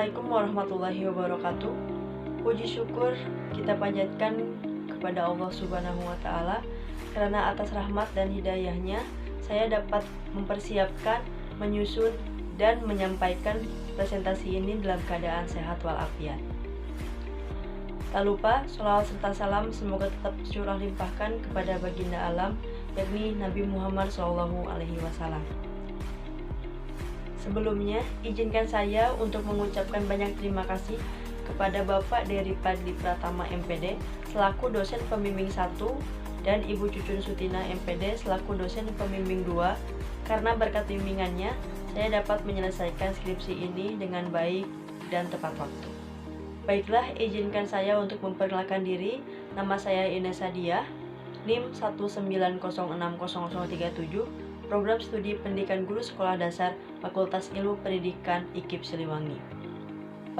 Assalamualaikum warahmatullahi wabarakatuh. Puji syukur kita panjatkan kepada Allah Subhanahu wa Ta'ala, karena atas rahmat dan hidayahnya saya dapat mempersiapkan, menyusun, dan menyampaikan presentasi ini dalam keadaan sehat walafiat. Tak lupa sholawat serta salam semoga tetap curah limpahkan kepada baginda alam, yakni Nabi Muhammad SAW. Sebelumnya, izinkan saya untuk mengucapkan banyak terima kasih kepada Bapak Dery Padli Pratama MPD selaku dosen pembimbing 1 dan Ibu Cucun Sutina MPD selaku dosen pembimbing 2, karena berkat bimbingannya saya dapat menyelesaikan skripsi ini dengan baik dan tepat waktu. Baiklah, izinkan saya untuk memperkenalkan diri. Nama saya Inesa Diah, NIM 1906037, Program Studi Pendidikan Guru Sekolah Dasar Fakultas Ilmu Pendidikan IKIP Siliwangi.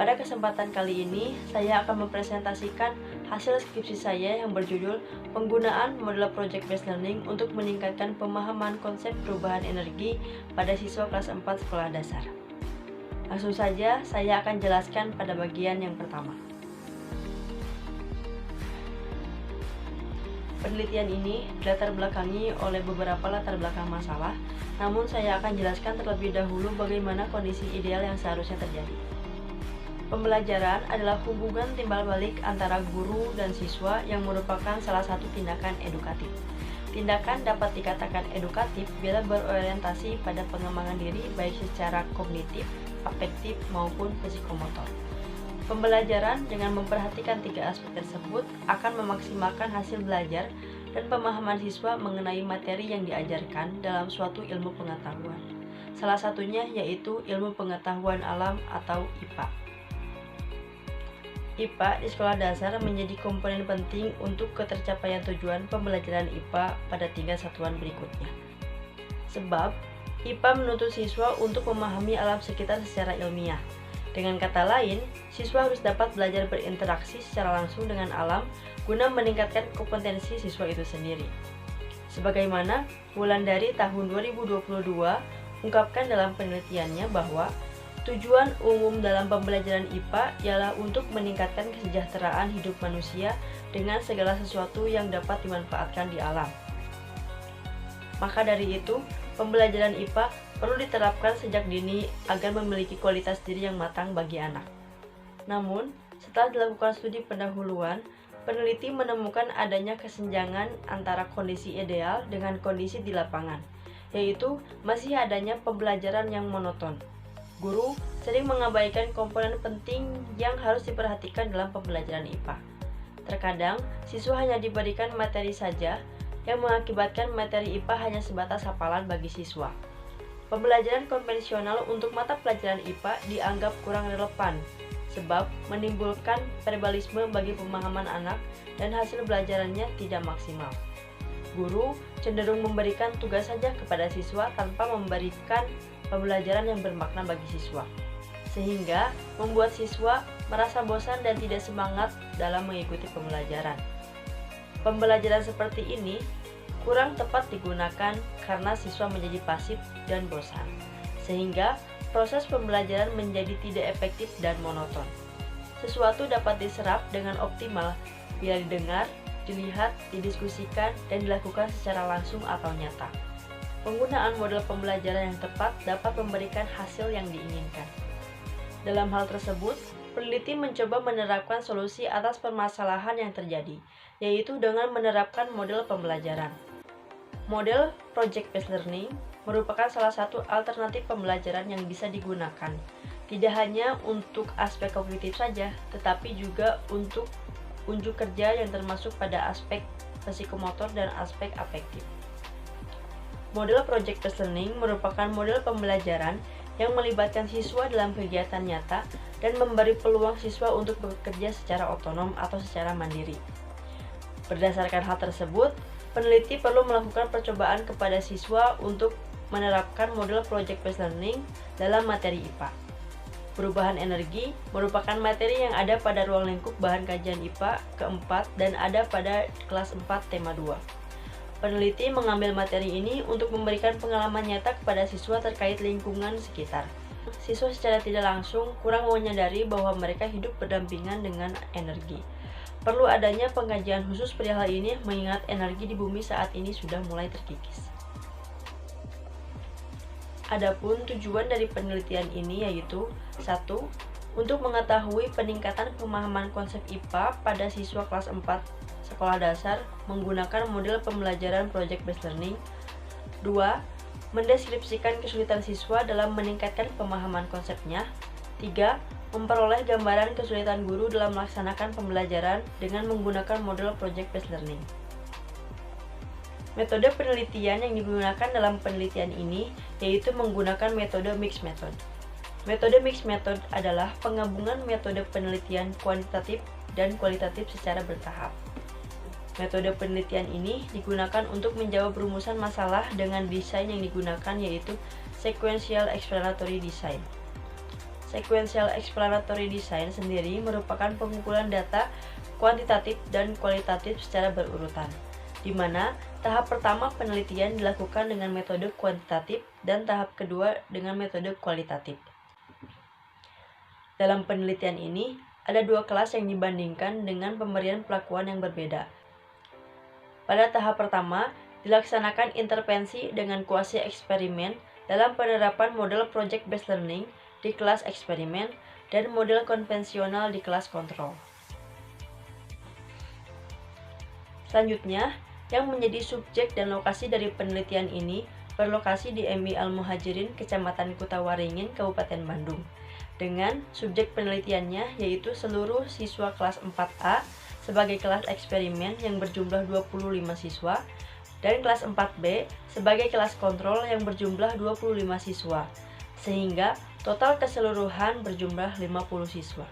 Pada kesempatan kali ini, saya akan mempresentasikan hasil skripsi saya yang berjudul Penggunaan Model Project Based Learning untuk meningkatkan pemahaman konsep perubahan energi pada siswa kelas 4 sekolah dasar. Langsung saja, saya akan jelaskan pada bagian yang pertama. Penelitian ini dilatar belakangi oleh beberapa latar belakang masalah, namun saya akan jelaskan terlebih dahulu bagaimana kondisi ideal yang seharusnya terjadi. Pembelajaran adalah hubungan timbal balik antara guru dan siswa yang merupakan salah satu tindakan edukatif. Tindakan dapat dikatakan edukatif bila berorientasi pada pengembangan diri baik secara kognitif, afektif, maupun psikomotor. Pembelajaran dengan memperhatikan 3 aspek tersebut akan memaksimalkan hasil belajar dan pemahaman siswa mengenai materi yang diajarkan dalam suatu ilmu pengetahuan. Salah satunya yaitu ilmu pengetahuan alam atau IPA. IPA di sekolah dasar menjadi komponen penting untuk ketercapaian tujuan pembelajaran IPA pada 3 satuan berikutnya. Sebab, IPA menuntut siswa untuk memahami alam sekitar secara ilmiah. Dengan kata lain, siswa harus dapat belajar berinteraksi secara langsung dengan alam guna meningkatkan kompetensi siswa itu sendiri. Sebagaimana Wulandari tahun 2022 ungkapkan dalam penelitiannya bahwa tujuan umum dalam pembelajaran IPA ialah untuk meningkatkan kesejahteraan hidup manusia dengan segala sesuatu yang dapat dimanfaatkan di alam. Maka dari itu, pembelajaran IPA perlu diterapkan sejak dini agar memiliki kualitas diri yang matang bagi anak. Namun, setelah dilakukan studi pendahuluan, peneliti menemukan adanya kesenjangan antara kondisi ideal dengan kondisi di lapangan, yaitu masih adanya pembelajaran yang monoton. Guru sering mengabaikan komponen penting yang harus diperhatikan dalam pembelajaran IPA. Terkadang, siswa hanya diberikan materi saja, yang mengakibatkan materi IPA hanya sebatas hafalan bagi siswa. Pembelajaran konvensional untuk mata pelajaran IPA dianggap kurang relevan, sebab menimbulkan verbalisme bagi pemahaman anak dan hasil belajarannya tidak maksimal. Guru cenderung memberikan tugas saja kepada siswa tanpa memberikan pembelajaran yang bermakna bagi siswa, sehingga membuat siswa merasa bosan dan tidak semangat dalam mengikuti pembelajaran. Pembelajaran seperti ini kurang tepat digunakan karena siswa menjadi pasif dan bosan, sehingga proses pembelajaran menjadi tidak efektif dan monoton. Sesuatu dapat diserap dengan optimal bila didengar, dilihat, didiskusikan, dan dilakukan secara langsung atau nyata. Penggunaan model pembelajaran yang tepat dapat memberikan hasil yang diinginkan. Dalam hal tersebut, peneliti mencoba menerapkan solusi atas permasalahan yang terjadi, yaitu dengan menerapkan model pembelajaran. Model Project Based Learning merupakan salah satu alternatif pembelajaran yang bisa digunakan, tidak hanya untuk aspek kognitif saja, tetapi juga untuk unjuk kerja yang termasuk pada aspek psikomotor dan aspek afektif. Model Project Based Learning merupakan model pembelajaran yang melibatkan siswa dalam kegiatan nyata dan memberi peluang siswa untuk bekerja secara otonom atau secara mandiri. Berdasarkan hal tersebut, peneliti perlu melakukan percobaan kepada siswa untuk menerapkan model Project Based Learning dalam materi IPA. Perubahan energi merupakan materi yang ada pada ruang lingkup bahan kajian IPA keempat dan ada pada kelas 4 tema 2. Peneliti mengambil materi ini untuk memberikan pengalaman nyata kepada siswa terkait lingkungan sekitar. Siswa secara tidak langsung kurang menyadari bahwa mereka hidup berdampingan dengan energi. Perlu adanya pengkajian khusus perihal ini mengingat energi di bumi saat ini sudah mulai terkikis. Adapun tujuan dari penelitian ini yaitu 1. Untuk mengetahui peningkatan pemahaman konsep IPA pada siswa kelas 4 sekolah dasar menggunakan model pembelajaran Project Based Learning. 2. Mendeskripsikan kesulitan siswa dalam meningkatkan pemahaman konsepnya. 3. Memperoleh gambaran kesulitan guru dalam melaksanakan pembelajaran dengan menggunakan model Project Based Learning. Metode penelitian yang digunakan dalam penelitian ini yaitu menggunakan metode Mixed Method. Metode Mixed Method adalah penggabungan metode penelitian kuantitatif dan kualitatif secara bertahap. Metode penelitian ini digunakan untuk menjawab rumusan masalah dengan desain yang digunakan yaitu Sequential Explanatory Design. Sequential Explanatory Design sendiri merupakan pengumpulan data kuantitatif dan kualitatif secara berurutan, di mana tahap pertama penelitian dilakukan dengan metode kuantitatif dan tahap kedua dengan metode kualitatif. Dalam penelitian ini, ada dua kelas yang dibandingkan dengan pemberian pelakuan yang berbeda. Pada tahap pertama, dilaksanakan intervensi dengan kuasi eksperimen dalam penerapan model Project Based Learning di kelas eksperimen dan model konvensional di kelas kontrol. Selanjutnya, yang menjadi subjek dan lokasi dari penelitian ini berlokasi di MI Al-Muhajirin, Kecamatan Kutawaringin, Kabupaten Bandung, dengan subjek penelitiannya yaitu seluruh siswa kelas 4A sebagai kelas eksperimen yang berjumlah 25 siswa, dan kelas 4B sebagai kelas kontrol yang berjumlah 25 siswa, sehingga total keseluruhan berjumlah 50 siswa.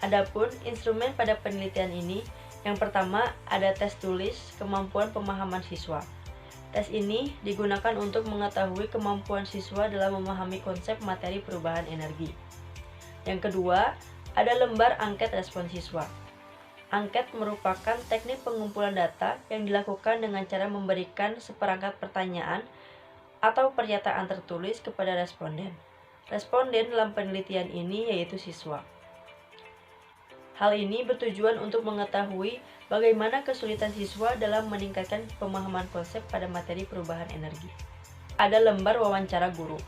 Adapun instrumen pada penelitian ini, yang pertama ada tes tulis kemampuan pemahaman siswa. Tes ini digunakan untuk mengetahui kemampuan siswa dalam memahami konsep materi perubahan energi. Yang kedua, ada lembar angket respon siswa. Angket merupakan teknik pengumpulan data yang dilakukan dengan cara memberikan seperangkat pertanyaan atau pernyataan tertulis kepada responden. Responden dalam penelitian ini yaitu siswa. Hal ini bertujuan untuk mengetahui bagaimana kesulitan siswa dalam meningkatkan pemahaman konsep pada materi perubahan energi. Ada lembar wawancara guru.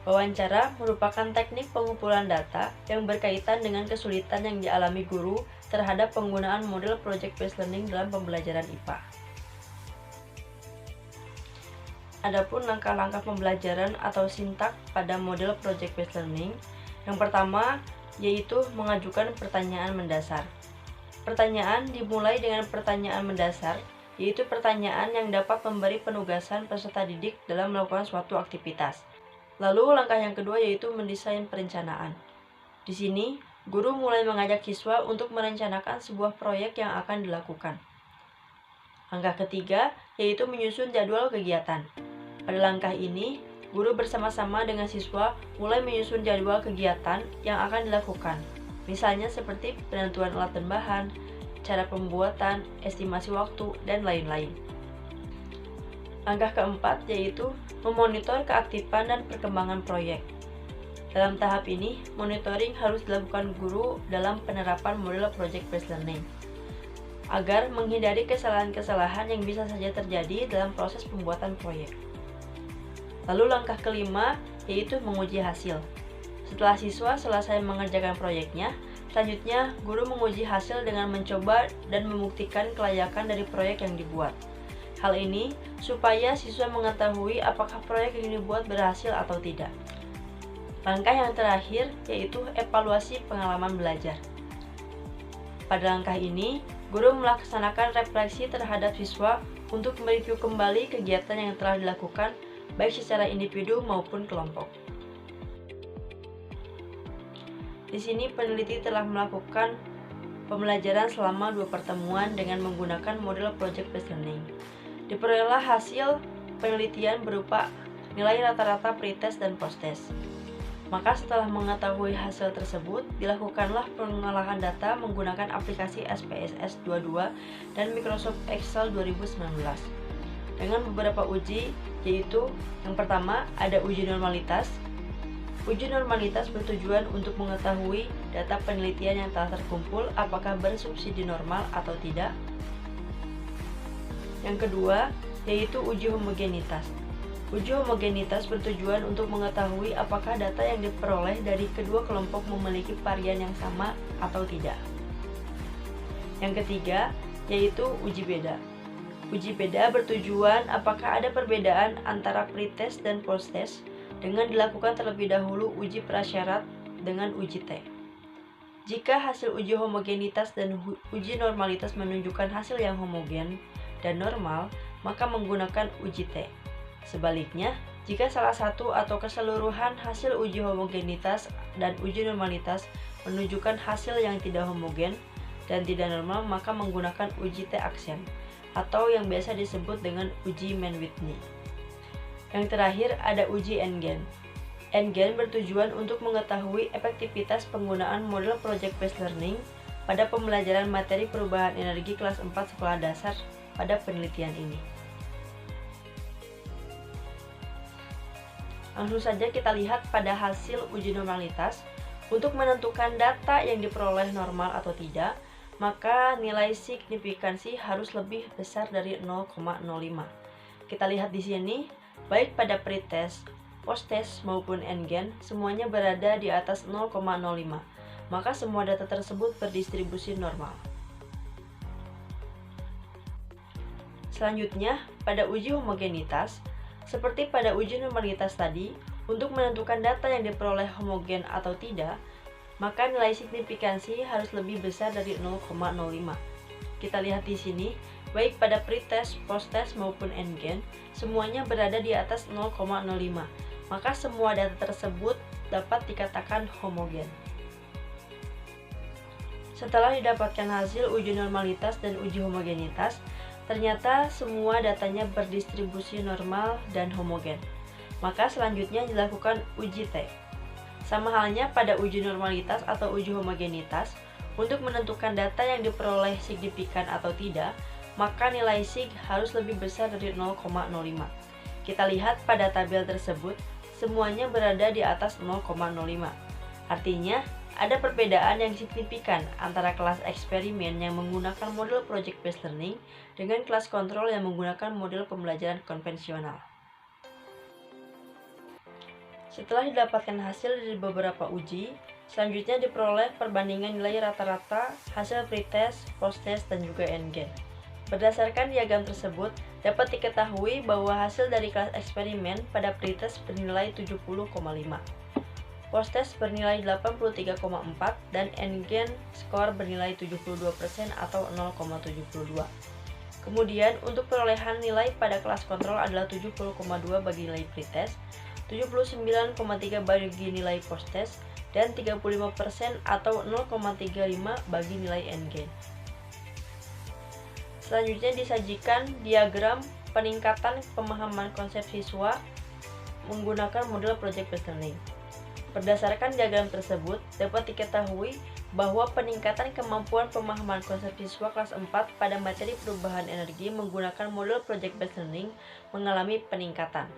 Wawancara merupakan teknik pengumpulan data yang berkaitan dengan kesulitan yang dialami guru terhadap penggunaan model Project Based Learning dalam pembelajaran IPA. Adapun langkah-langkah pembelajaran atau sintak pada model Project Based Learning, yang pertama yaitu mengajukan pertanyaan mendasar. Pertanyaan dimulai dengan pertanyaan mendasar, yaitu pertanyaan yang dapat memberi penugasan peserta didik dalam melakukan suatu aktivitas. Lalu langkah yang kedua yaitu mendesain perencanaan. Di sini, guru mulai mengajak siswa untuk merencanakan sebuah proyek yang akan dilakukan. Langkah ketiga yaitu menyusun jadwal kegiatan. Pada langkah ini, guru bersama-sama dengan siswa mulai menyusun jadwal kegiatan yang akan dilakukan. Misalnya seperti penentuan alat dan bahan, cara pembuatan, estimasi waktu, dan lain-lain. Langkah keempat yaitu memonitor keaktifan dan perkembangan proyek. Dalam tahap ini, monitoring harus dilakukan guru dalam penerapan model Project Based Learning, agar menghindari kesalahan-kesalahan yang bisa saja terjadi dalam proses pembuatan proyek. Lalu langkah kelima yaitu menguji hasil. Setelah siswa selesai mengerjakan proyeknya, selanjutnya guru menguji hasil dengan mencoba dan membuktikan kelayakan dari proyek yang dibuat. Hal ini supaya siswa mengetahui apakah proyek yang dibuat berhasil atau tidak. Langkah yang terakhir yaitu evaluasi pengalaman belajar. Pada langkah ini, guru melaksanakan refleksi terhadap siswa untuk mereview kembali kegiatan yang telah dilakukan baik secara individu maupun kelompok. Di sini peneliti telah melakukan pembelajaran selama 2 pertemuan dengan menggunakan model Project Based Learning. Diperolehlah hasil penelitian berupa nilai rata-rata pretest dan posttest. Maka setelah mengetahui hasil tersebut, dilakukanlah pengolahan data menggunakan aplikasi SPSS 22 dan Microsoft Excel 2019. Dengan beberapa uji, yaitu yang pertama ada uji normalitas, Uji normalitas bertujuan untuk mengetahui data penelitian yang telah terkumpul apakah bersubsidi normal atau tidak. Yang kedua, yaitu uji homogenitas. Uji homogenitas bertujuan untuk mengetahui apakah data yang diperoleh dari kedua kelompok memiliki varian yang sama atau tidak. Yang ketiga, yaitu uji beda. Uji beda bertujuan apakah ada perbedaan antara pretest dan posttest dengan dilakukan terlebih dahulu uji prasyarat dengan uji T. Jika hasil uji homogenitas dan uji normalitas menunjukkan hasil yang homogen dan normal, maka menggunakan uji T. Sebaliknya, jika salah satu atau keseluruhan hasil uji homogenitas dan uji normalitas menunjukkan hasil yang tidak homogen dan tidak normal, maka menggunakan uji T-aksien atau yang biasa disebut dengan uji Mann-Whitney. Yang terakhir ada uji N-GAN. N-GAN bertujuan untuk mengetahui efektivitas penggunaan model Project Based Learning pada pembelajaran materi perubahan energi kelas 4 sekolah dasar pada penelitian ini. Langsung saja kita lihat pada hasil uji normalitas. Untuk menentukan data yang diperoleh normal atau tidak, maka nilai signifikansi harus lebih besar dari 0,05. Kita lihat di sini, baik pada pretest, posttest maupun N-GAN, semuanya berada di atas 0,05. Maka semua data tersebut berdistribusi normal. Selanjutnya, pada uji homogenitas, seperti pada uji normalitas tadi, untuk menentukan data yang diperoleh homogen atau tidak, maka nilai signifikansi harus lebih besar dari 0,05. Kita lihat di sini, baik pada pretest, posttest maupun N-GAN, semuanya berada di atas 0,05. Maka semua data tersebut dapat dikatakan homogen. Setelah didapatkan hasil uji normalitas dan uji homogenitas, ternyata semua datanya berdistribusi normal dan homogen. Maka selanjutnya dilakukan uji T. Sama halnya pada uji normalitas atau uji homogenitas, untuk menentukan data yang diperoleh signifikan atau tidak, maka nilai sig harus lebih besar dari 0,05. Kita lihat pada tabel tersebut, semuanya berada di atas 0,05. Artinya, ada perbedaan yang signifikan antara kelas eksperimen yang menggunakan model Project Based Learning dengan kelas kontrol yang menggunakan model pembelajaran konvensional. Setelah didapatkan hasil dari beberapa uji, selanjutnya diperoleh perbandingan nilai rata-rata hasil pretest, posttest, dan juga N-GAN. Berdasarkan diagram tersebut, dapat diketahui bahwa hasil dari kelas eksperimen pada pretest bernilai 70,5, posttest bernilai 83,4, dan N-GAN skor bernilai 72% atau 0,72. Kemudian, untuk perolehan nilai pada kelas kontrol adalah 70,2 bagi nilai pretest, 79,3 bagi nilai posttest, dan 35% atau 0,35 bagi nilai N-GAN. Selanjutnya disajikan diagram peningkatan pemahaman konsep siswa menggunakan model Project Based Learning. Berdasarkan diagram tersebut, dapat diketahui bahwa peningkatan kemampuan pemahaman konsep siswa kelas 4 pada materi perubahan energi menggunakan model Project Based Learning mengalami peningkatan.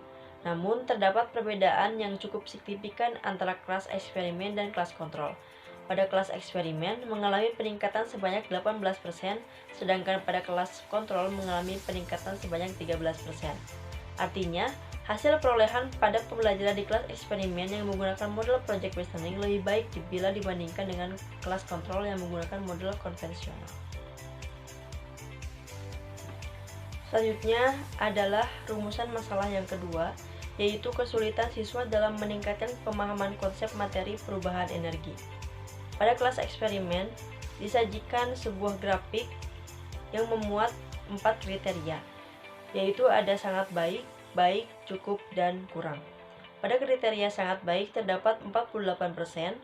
Namun, terdapat perbedaan yang cukup signifikan antara kelas eksperimen dan kelas kontrol. Pada kelas eksperimen mengalami peningkatan sebanyak 18%, sedangkan pada kelas kontrol mengalami peningkatan sebanyak 13%. Artinya, hasil perolehan pada pembelajaran di kelas eksperimen yang menggunakan model Project Based Learning lebih baik bila dibandingkan dengan kelas kontrol yang menggunakan model konvensional. Selanjutnya adalah rumusan masalah yang kedua, yaitu kesulitan siswa dalam meningkatkan pemahaman konsep materi perubahan energi. Pada kelas eksperimen, disajikan sebuah grafik yang memuat 4 kriteria, yaitu ada sangat baik, baik, cukup, dan kurang. Pada kriteria sangat baik terdapat 48%,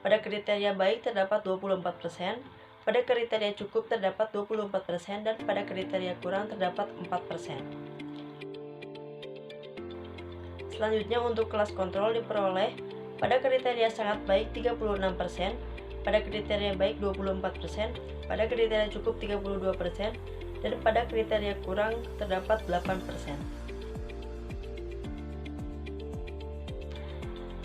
pada kriteria baik terdapat 24%, pada kriteria cukup terdapat 24%, dan pada kriteria kurang terdapat 4%. Selanjutnya untuk kelas kontrol diperoleh pada kriteria sangat baik 36%, pada kriteria baik 24%, pada kriteria cukup 32%, dan pada kriteria kurang terdapat 8%.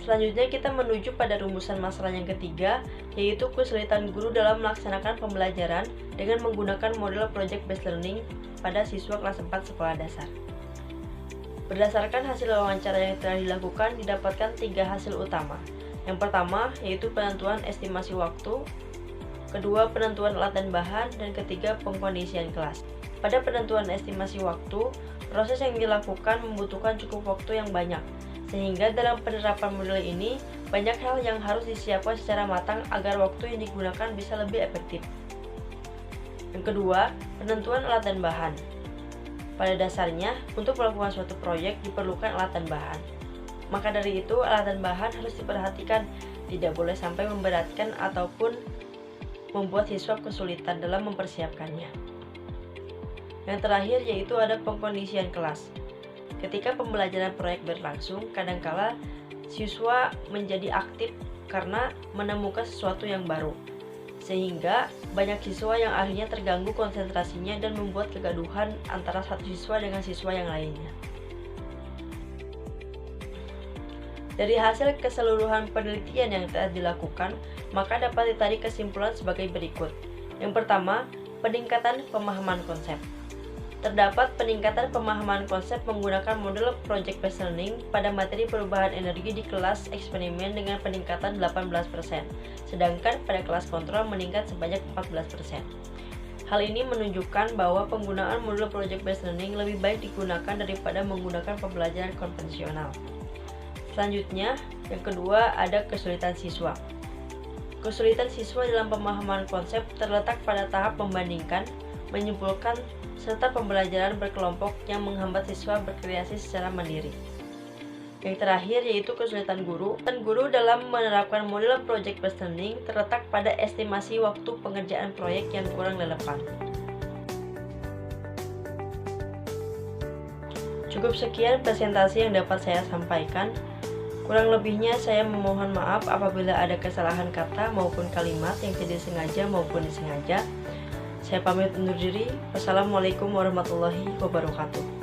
Selanjutnya kita menuju pada rumusan masalah yang ketiga, yaitu kesulitan guru dalam melaksanakan pembelajaran dengan menggunakan model project based learning pada siswa kelas 4 sekolah dasar. Berdasarkan hasil wawancara yang telah dilakukan, didapatkan 3 hasil utama. Yang pertama, yaitu penentuan estimasi waktu, kedua penentuan alat dan bahan, dan ketiga pengkondisian kelas. Pada penentuan estimasi waktu, proses yang dilakukan membutuhkan cukup waktu yang banyak, sehingga dalam penerapan model ini, banyak hal yang harus disiapkan secara matang agar waktu yang digunakan bisa lebih efektif. Yang kedua, penentuan alat dan bahan. Pada dasarnya, untuk melakukan suatu proyek diperlukan alat dan bahan. Maka dari itu, alat dan bahan harus diperhatikan, tidak boleh sampai memberatkan ataupun membuat siswa kesulitan dalam mempersiapkannya. Yang terakhir yaitu ada pengkondisian kelas. Ketika pembelajaran proyek berlangsung, kadangkala siswa menjadi aktif karena menemukan sesuatu yang baru, sehingga banyak siswa yang akhirnya terganggu konsentrasinya dan membuat kegaduhan antara satu siswa dengan siswa yang lainnya. Dari hasil keseluruhan penelitian yang telah dilakukan, maka dapat ditarik kesimpulan sebagai berikut. Yang pertama, peningkatan pemahaman konsep. Terdapat peningkatan pemahaman konsep menggunakan model project based learning pada materi perubahan energi di kelas eksperimen dengan peningkatan 18%, sedangkan pada kelas kontrol meningkat sebanyak 14%. Hal ini menunjukkan bahwa penggunaan model project based learning lebih baik digunakan daripada menggunakan pembelajaran konvensional. Selanjutnya, yang kedua ada kesulitan siswa. Kesulitan siswa dalam pemahaman konsep terletak pada tahap membandingkan, menyimpulkan, serta pembelajaran berkelompok yang menghambat siswa berkreasi secara mandiri. Yang terakhir yaitu kesulitan guru. Dan guru dalam menerapkan model project based learning terletak pada estimasi waktu pengerjaan proyek yang kurang relevan. Cukup sekian presentasi yang dapat saya sampaikan. Kurang lebihnya saya memohon maaf apabila ada kesalahan kata maupun kalimat yang tidak sengaja maupun disengaja. Saya pamit undur diri. Wassalamualaikum warahmatullahi wabarakatuh.